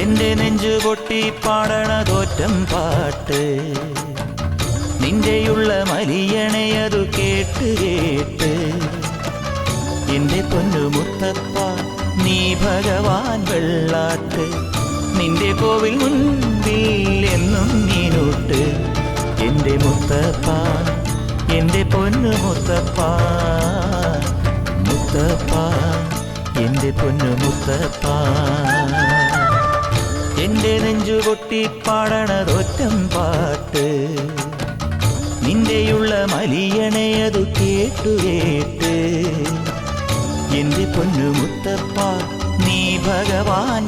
എന്റെ നെഞ്ചു പൊട്ടി പാടണതോറ്റം പാട്ട് നിന്റെയുള്ള മലിയണയതു കേട്ട് കേട്ട് എന്റെ പൊന്നു മുത്തപ്പ നീ ഭഗവാൻ വെള്ളാട്ട് നിന്റെ കോവിൽ മുൻപിൽ എന്നും നീനൂട്ട് എന്റെ മുത്തപ്പ എന്റെ പൊന്നു മുത്തപ്പ മുത്തപ്പ എന്റെ പൊന്നു മുത്തപ്പ എന്റെ നെഞ്ചു പൊട്ടി പാടണതൊറ്റം പാട്ട് നിന്റെയുള്ള മലിയണയതു കേട്ടു കേട്ട് എന്റെ പൊന്നു മുത്തപ്പ നീ ഭഗവാൻ